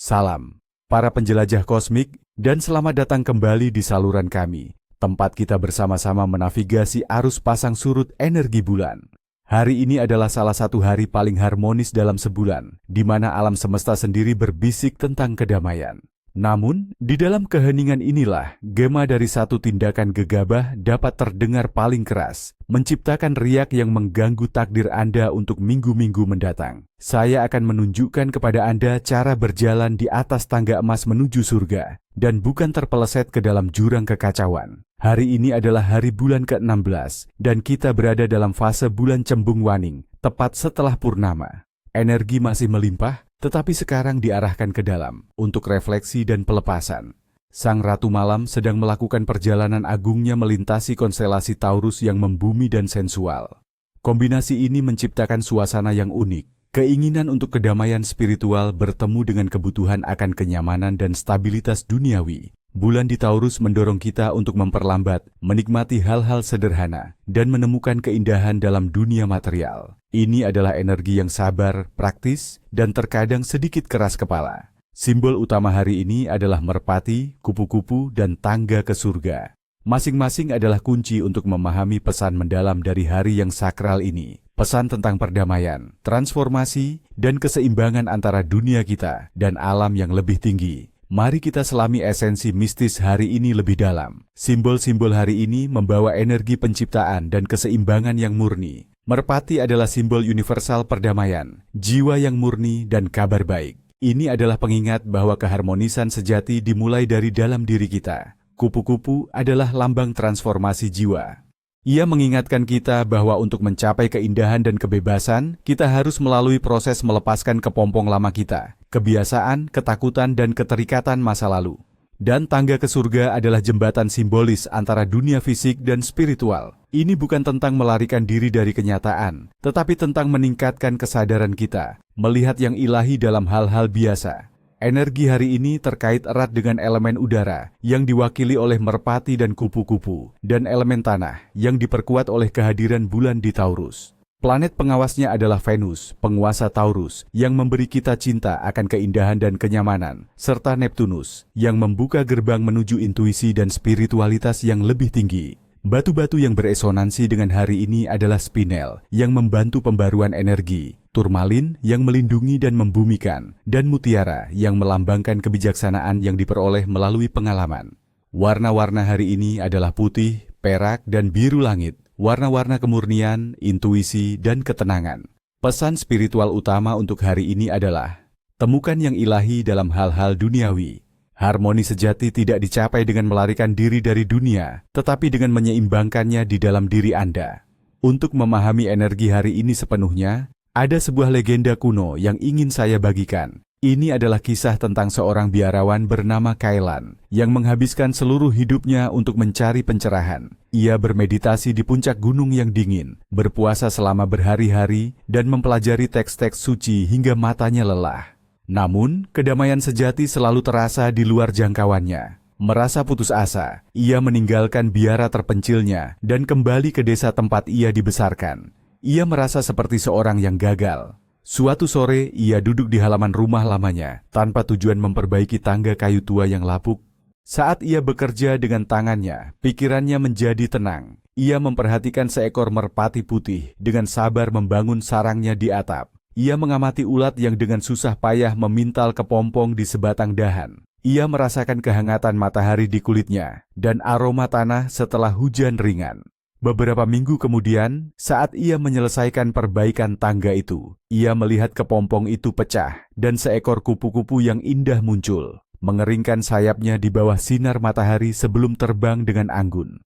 Salam, para penjelajah kosmik, dan selamat datang kembali di saluran kami, tempat kita bersama-sama menavigasi arus pasang surut energi bulan. Hari ini adalah salah satu hari paling harmonis dalam sebulan, di mana alam semesta sendiri berbisik tentang kedamaian. Namun, di dalam keheningan inilah, gema dari satu tindakan gegabah dapat terdengar paling keras, menciptakan riak yang mengganggu takdir Anda untuk minggu-minggu mendatang. Saya akan menunjukkan kepada Anda cara berjalan di atas tangga emas menuju surga, dan bukan terpeleset ke dalam jurang kekacauan. Hari ini adalah hari bulan ke-16, dan kita berada dalam fase bulan Cembung Waning, tepat setelah purnama. Energi masih melimpah, tetapi sekarang diarahkan ke dalam, untuk refleksi dan pelepasan. Sang Ratu Malam sedang melakukan perjalanan agungnya melintasi konstelasi Taurus yang membumi dan sensual. Kombinasi ini menciptakan suasana yang unik. Keinginan untuk kedamaian spiritual bertemu dengan kebutuhan akan kenyamanan dan stabilitas duniawi. Bulan di Taurus mendorong kita untuk memperlambat, menikmati hal-hal sederhana, dan menemukan keindahan dalam dunia material. Ini adalah energi yang sabar, praktis, dan terkadang sedikit keras kepala. Simbol utama hari ini adalah merpati, kupu-kupu, dan tangga ke surga. Masing-masing adalah kunci untuk memahami pesan mendalam dari hari yang sakral ini. Pesan tentang perdamaian, transformasi, dan keseimbangan antara dunia kita dan alam yang lebih tinggi. Mari kita selami esensi mistis hari ini lebih dalam. Simbol-simbol hari ini membawa energi penciptaan dan keseimbangan yang murni. Merpati adalah simbol universal perdamaian, jiwa yang murni, dan kabar baik. Ini adalah pengingat bahwa keharmonisan sejati dimulai dari dalam diri kita. Kupu-kupu adalah lambang transformasi jiwa. Ia mengingatkan kita bahwa untuk mencapai keindahan dan kebebasan, kita harus melalui proses melepaskan kepompong lama kita, kebiasaan, ketakutan, dan keterikatan masa lalu. Dan tangga ke surga adalah jembatan simbolis antara dunia fisik dan spiritual. Ini bukan tentang melarikan diri dari kenyataan, tetapi tentang meningkatkan kesadaran kita, melihat yang ilahi dalam hal-hal biasa. Energi hari ini terkait erat dengan elemen udara yang diwakili oleh merpati dan kupu-kupu, dan elemen tanah yang diperkuat oleh kehadiran bulan di Taurus. Planet pengawasnya adalah Venus, penguasa Taurus, yang memberi kita cinta akan keindahan dan kenyamanan, serta Neptunus, yang membuka gerbang menuju intuisi dan spiritualitas yang lebih tinggi. Batu-batu yang beresonansi dengan hari ini adalah spinel, yang membantu pembaruan energi, turmalin yang melindungi dan membumikan, dan mutiara yang melambangkan kebijaksanaan yang diperoleh melalui pengalaman. Warna-warna hari ini adalah putih, perak, dan biru langit, warna-warna kemurnian, intuisi, dan ketenangan. Pesan spiritual utama untuk hari ini adalah, temukan yang ilahi dalam hal-hal duniawi. Harmoni sejati tidak dicapai dengan melarikan diri dari dunia, tetapi dengan menyeimbangkannya di dalam diri Anda. Untuk memahami energi hari ini sepenuhnya, ada sebuah legenda kuno yang ingin saya bagikan. Ini adalah kisah tentang seorang biarawan bernama Kailan, yang menghabiskan seluruh hidupnya untuk mencari pencerahan. Ia bermeditasi di puncak gunung yang dingin, berpuasa selama berhari-hari, dan mempelajari teks-teks suci hingga matanya lelah. Namun, kedamaian sejati selalu terasa di luar jangkauannya. Merasa putus asa, ia meninggalkan biara terpencilnya dan kembali ke desa tempat ia dibesarkan. Ia merasa seperti seorang yang gagal. Suatu sore, ia duduk di halaman rumah lamanya, tanpa tujuan memperbaiki tangga kayu tua yang lapuk. Saat ia bekerja dengan tangannya, pikirannya menjadi tenang. Ia memperhatikan seekor merpati putih dengan sabar membangun sarangnya di atap. Ia mengamati ulat yang dengan susah payah memintal kepompong di sebatang dahan. Ia merasakan kehangatan matahari di kulitnya dan aroma tanah setelah hujan ringan. Beberapa minggu kemudian, saat ia menyelesaikan perbaikan tangga itu, ia melihat kepompong itu pecah dan seekor kupu-kupu yang indah muncul, mengeringkan sayapnya di bawah sinar matahari sebelum terbang dengan anggun.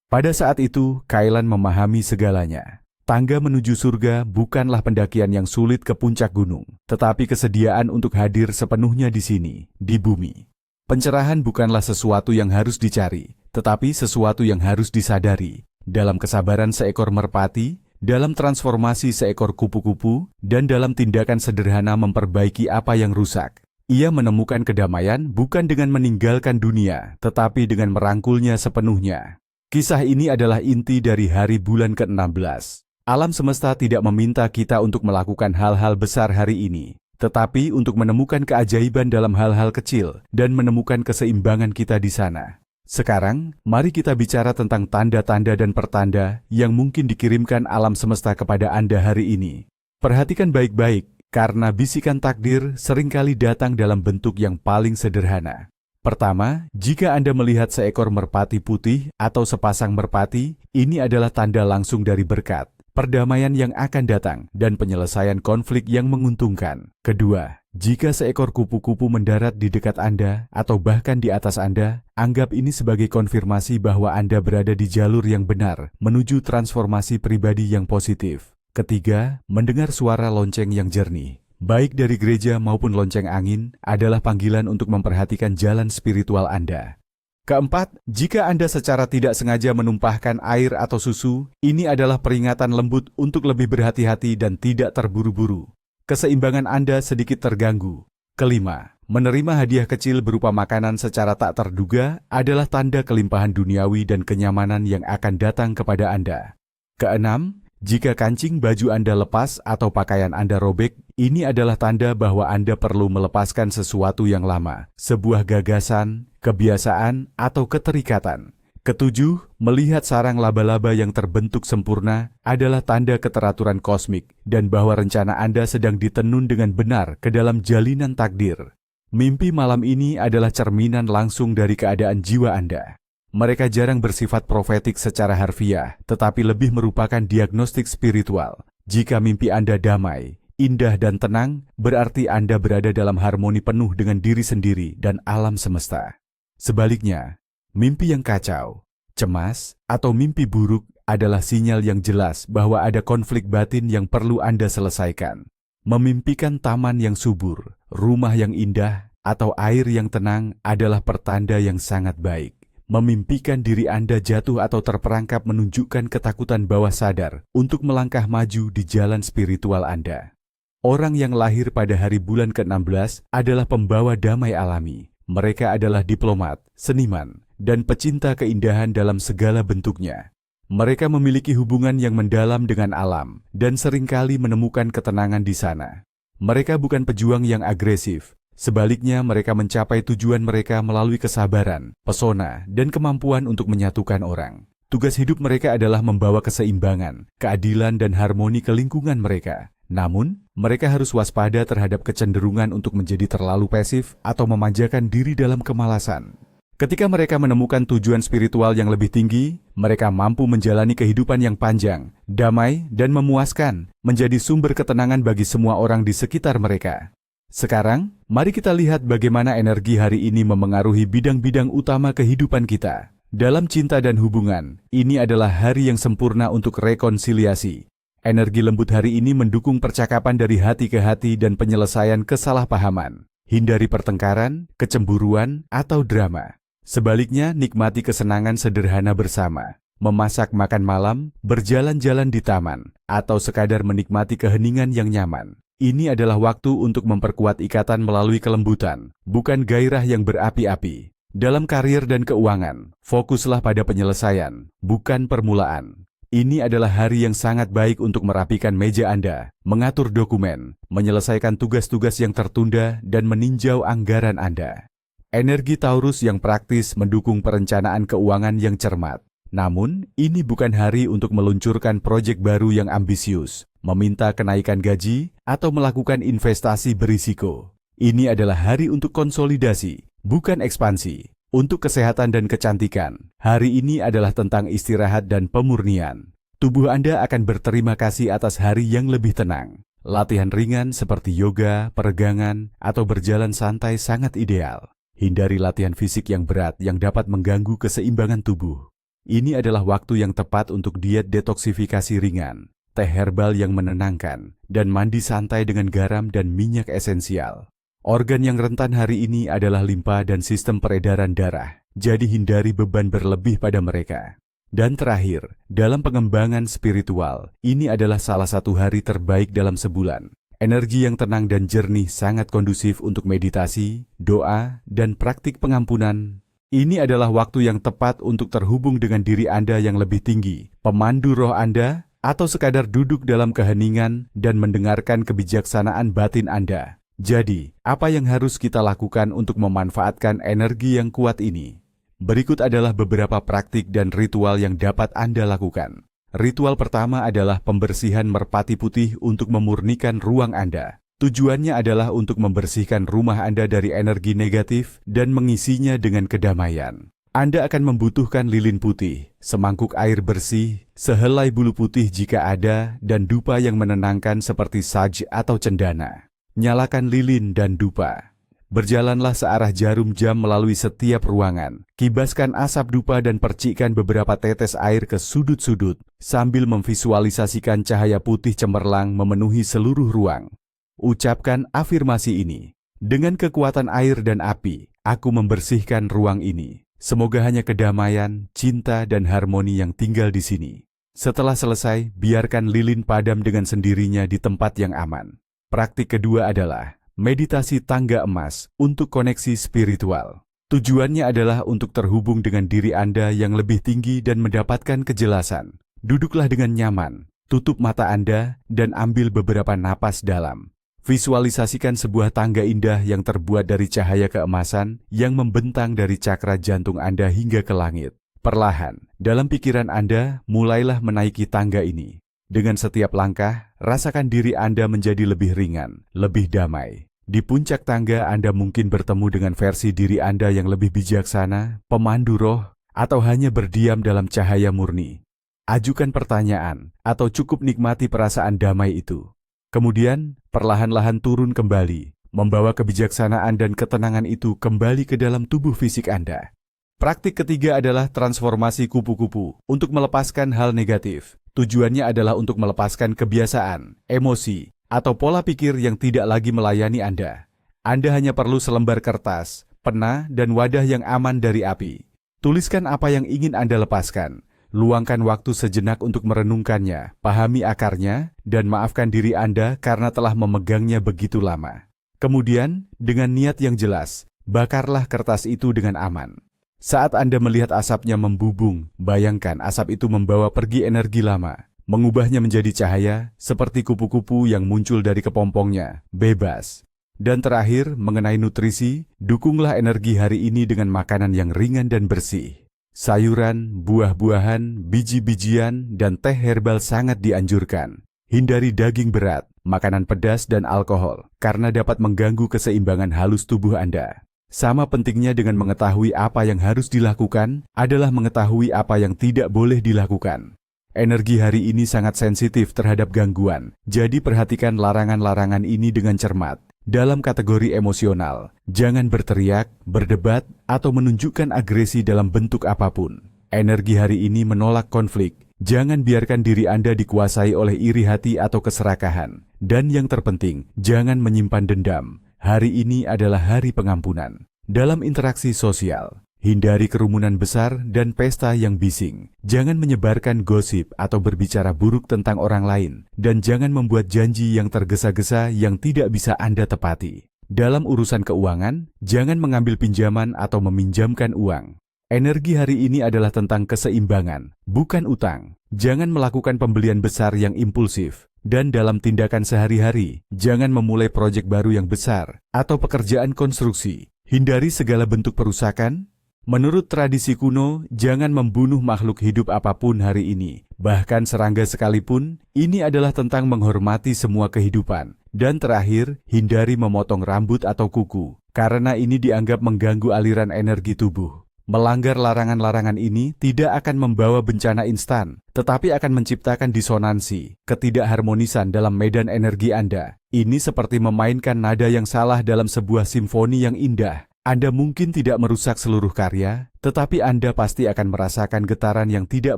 Pada saat itu, Kailan memahami segalanya. Tangga menuju surga bukanlah pendakian yang sulit ke puncak gunung, tetapi kesediaan untuk hadir sepenuhnya di sini, di bumi. Pencerahan bukanlah sesuatu yang harus dicari, tetapi sesuatu yang harus disadari. Dalam kesabaran seekor merpati, dalam transformasi seekor kupu-kupu, dan dalam tindakan sederhana memperbaiki apa yang rusak. Ia menemukan kedamaian bukan dengan meninggalkan dunia, tetapi dengan merangkulnya sepenuhnya. Kisah ini adalah inti dari hari bulan ke-16. Alam semesta tidak meminta kita untuk melakukan hal-hal besar hari ini, tetapi untuk menemukan keajaiban dalam hal-hal kecil dan menemukan keseimbangan kita di sana. Sekarang, mari kita bicara tentang tanda-tanda dan pertanda yang mungkin dikirimkan alam semesta kepada Anda hari ini. Perhatikan baik-baik, karena bisikan takdir seringkali datang dalam bentuk yang paling sederhana. Pertama, jika Anda melihat seekor merpati putih atau sepasang merpati, ini adalah tanda langsung dari berkat, perdamaian yang akan datang, dan penyelesaian konflik yang menguntungkan. Kedua, jika seekor kupu-kupu mendarat di dekat Anda atau bahkan di atas Anda, anggap ini sebagai konfirmasi bahwa Anda berada di jalur yang benar menuju transformasi pribadi yang positif. Ketiga, mendengar suara lonceng yang jernih, baik dari gereja maupun lonceng angin, adalah panggilan untuk memperhatikan jalan spiritual Anda. Keempat, jika Anda secara tidak sengaja menumpahkan air atau susu, ini adalah peringatan lembut untuk lebih berhati-hati dan tidak terburu-buru. Keseimbangan Anda sedikit terganggu. Kelima, menerima hadiah kecil berupa makanan secara tak terduga adalah tanda kelimpahan duniawi dan kenyamanan yang akan datang kepada Anda. Keenam, jika kancing baju Anda lepas atau pakaian Anda robek, ini adalah tanda bahwa Anda perlu melepaskan sesuatu yang lama, sebuah gagasan, kebiasaan, atau keterikatan. Ketujuh, melihat sarang laba-laba yang terbentuk sempurna adalah tanda keteraturan kosmik dan bahwa rencana Anda sedang ditenun dengan benar ke dalam jalinan takdir. Mimpi malam ini adalah cerminan langsung dari keadaan jiwa Anda. Mereka jarang bersifat profetik secara harfiah, tetapi lebih merupakan diagnostik spiritual. Jika mimpi Anda damai, indah dan tenang, berarti Anda berada dalam harmoni penuh dengan diri sendiri dan alam semesta. Sebaliknya, mimpi yang kacau, cemas, atau mimpi buruk adalah sinyal yang jelas bahwa ada konflik batin yang perlu Anda selesaikan. Memimpikan taman yang subur, rumah yang indah, atau air yang tenang adalah pertanda yang sangat baik. Memimpikan diri Anda jatuh atau terperangkap menunjukkan ketakutan bawah sadar untuk melangkah maju di jalan spiritual Anda. Orang yang lahir pada hari bulan ke-16 adalah pembawa damai alami. Mereka adalah diplomat, seniman, dan pecinta keindahan dalam segala bentuknya. Mereka memiliki hubungan yang mendalam dengan alam dan seringkali menemukan ketenangan di sana. Mereka bukan pejuang yang agresif. Sebaliknya, mereka mencapai tujuan mereka melalui kesabaran, pesona, dan kemampuan untuk menyatukan orang. Tugas hidup mereka adalah membawa keseimbangan, keadilan, dan harmoni ke lingkungan mereka. Namun, mereka harus waspada terhadap kecenderungan untuk menjadi terlalu pasif atau memanjakan diri dalam kemalasan. Ketika mereka menemukan tujuan spiritual yang lebih tinggi, mereka mampu menjalani kehidupan yang panjang, damai, dan memuaskan, menjadi sumber ketenangan bagi semua orang di sekitar mereka. Sekarang, mari kita lihat bagaimana energi hari ini memengaruhi bidang-bidang utama kehidupan kita. Dalam cinta dan hubungan, ini adalah hari yang sempurna untuk rekonsiliasi. Energi lembut hari ini mendukung percakapan dari hati ke hati dan penyelesaian kesalahpahaman. Hindari pertengkaran, kecemburuan, atau drama. Sebaliknya, nikmati kesenangan sederhana bersama. Memasak makan malam, berjalan-jalan di taman, atau sekadar menikmati keheningan yang nyaman. Ini adalah waktu untuk memperkuat ikatan melalui kelembutan, bukan gairah yang berapi-api. Dalam karir dan keuangan, fokuslah pada penyelesaian, bukan permulaan. Ini adalah hari yang sangat baik untuk merapikan meja Anda, mengatur dokumen, menyelesaikan tugas-tugas yang tertunda, dan meninjau anggaran Anda. Energi Taurus yang praktis mendukung perencanaan keuangan yang cermat. Namun, ini bukan hari untuk meluncurkan proyek baru yang ambisius, meminta kenaikan gaji, atau melakukan investasi berisiko. Ini adalah hari untuk konsolidasi, bukan ekspansi. Untuk kesehatan dan kecantikan, hari ini adalah tentang istirahat dan pemurnian. Tubuh Anda akan berterima kasih atas hari yang lebih tenang. Latihan ringan seperti yoga, peregangan, atau berjalan santai sangat ideal. Hindari latihan fisik yang berat yang dapat mengganggu keseimbangan tubuh. Ini adalah waktu yang tepat untuk diet detoksifikasi ringan, teh herbal yang menenangkan, dan mandi santai dengan garam dan minyak esensial. Organ yang rentan hari ini adalah limpa dan sistem peredaran darah, jadi hindari beban berlebih pada mereka. Dan terakhir, dalam pengembangan spiritual, ini adalah salah satu hari terbaik dalam sebulan. Energi yang tenang dan jernih sangat kondusif untuk meditasi, doa, dan praktik pengampunan. Ini adalah waktu yang tepat untuk terhubung dengan diri Anda yang lebih tinggi, pemandu roh Anda, atau sekadar duduk dalam keheningan dan mendengarkan kebijaksanaan batin Anda. Jadi, apa yang harus kita lakukan untuk memanfaatkan energi yang kuat ini? Berikut adalah beberapa praktik dan ritual yang dapat Anda lakukan. Ritual pertama adalah pembersihan merpati putih untuk memurnikan ruang Anda. Tujuannya adalah untuk membersihkan rumah Anda dari energi negatif dan mengisinya dengan kedamaian. Anda akan membutuhkan lilin putih, semangkuk air bersih, sehelai bulu putih jika ada, dan dupa yang menenangkan seperti saj atau cendana. Nyalakan lilin dan dupa. Berjalanlah searah jarum jam melalui setiap ruangan. Kibaskan asap dupa dan percikkan beberapa tetes air ke sudut-sudut, sambil memvisualisasikan cahaya putih cemerlang memenuhi seluruh ruang. Ucapkan afirmasi ini. Dengan kekuatan air dan api, aku membersihkan ruang ini. Semoga hanya kedamaian, cinta, dan harmoni yang tinggal di sini. Setelah selesai, biarkan lilin padam dengan sendirinya di tempat yang aman. Praktik kedua adalah meditasi tangga emas untuk koneksi spiritual. Tujuannya adalah untuk terhubung dengan diri Anda yang lebih tinggi dan mendapatkan kejelasan. Duduklah dengan nyaman, tutup mata Anda, dan ambil beberapa napas dalam. Visualisasikan sebuah tangga indah yang terbuat dari cahaya keemasan yang membentang dari cakra jantung Anda hingga ke langit. Perlahan, dalam pikiran Anda, mulailah menaiki tangga ini. Dengan setiap langkah, rasakan diri Anda menjadi lebih ringan, lebih damai. Di puncak tangga Anda mungkin bertemu dengan versi diri Anda yang lebih bijaksana, pemandu roh, atau hanya berdiam dalam cahaya murni. Ajukan pertanyaan, atau cukup nikmati perasaan damai itu. Kemudian, perlahan-lahan turun kembali, membawa kebijaksanaan dan ketenangan itu kembali ke dalam tubuh fisik Anda. Praktik ketiga adalah transformasi kupu-kupu untuk melepaskan hal negatif. Tujuannya adalah untuk melepaskan kebiasaan, emosi, atau pola pikir yang tidak lagi melayani Anda. Anda hanya perlu selembar kertas, pena, dan wadah yang aman dari api. Tuliskan apa yang ingin Anda lepaskan. Luangkan waktu sejenak untuk merenungkannya, pahami akarnya, dan maafkan diri Anda karena telah memegangnya begitu lama. Kemudian, dengan niat yang jelas, bakarlah kertas itu dengan aman. Saat Anda melihat asapnya membubung, bayangkan asap itu membawa pergi energi lama, mengubahnya menjadi cahaya seperti kupu-kupu yang muncul dari kepompongnya, bebas. Dan terakhir, mengenai nutrisi, dukunglah energi hari ini dengan makanan yang ringan dan bersih. Sayuran, buah-buahan, biji-bijian, dan teh herbal sangat dianjurkan. Hindari daging berat, makanan pedas, dan alkohol, karena dapat mengganggu keseimbangan halus tubuh Anda. Sama pentingnya dengan mengetahui apa yang harus dilakukan, adalah mengetahui apa yang tidak boleh dilakukan. Energi hari ini sangat sensitif terhadap gangguan, jadi perhatikan larangan-larangan ini dengan cermat. Dalam kategori emosional, jangan berteriak, berdebat, atau menunjukkan agresi dalam bentuk apapun. Energi hari ini menolak konflik. Jangan biarkan diri Anda dikuasai oleh iri hati atau keserakahan. Dan yang terpenting, jangan menyimpan dendam. Hari ini adalah hari pengampunan. Dalam interaksi sosial, hindari kerumunan besar dan pesta yang bising. Jangan menyebarkan gosip atau berbicara buruk tentang orang lain. Dan jangan membuat janji yang tergesa-gesa yang tidak bisa Anda tepati. Dalam urusan keuangan, jangan mengambil pinjaman atau meminjamkan uang. Energi hari ini adalah tentang keseimbangan, bukan utang. Jangan melakukan pembelian besar yang impulsif. Dan dalam tindakan sehari-hari, jangan memulai proyek baru yang besar atau pekerjaan konstruksi. Hindari segala bentuk perusakan. Menurut tradisi kuno, jangan membunuh makhluk hidup apapun hari ini. Bahkan serangga sekalipun, ini adalah tentang menghormati semua kehidupan. Dan terakhir, hindari memotong rambut atau kuku, karena ini dianggap mengganggu aliran energi tubuh. Melanggar larangan-larangan ini tidak akan membawa bencana instan, tetapi akan menciptakan disonansi, ketidakharmonisan dalam medan energi Anda. Ini seperti memainkan nada yang salah dalam sebuah simfoni yang indah. Anda mungkin tidak merusak seluruh karya, tetapi Anda pasti akan merasakan getaran yang tidak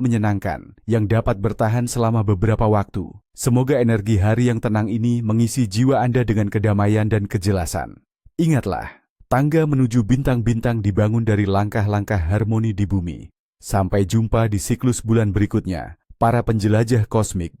menyenangkan, yang dapat bertahan selama beberapa waktu. Semoga energi hari yang tenang ini mengisi jiwa Anda dengan kedamaian dan kejelasan. Ingatlah, tangga menuju bintang-bintang dibangun dari langkah-langkah harmoni di bumi. Sampai jumpa di siklus bulan berikutnya, para penjelajah kosmik.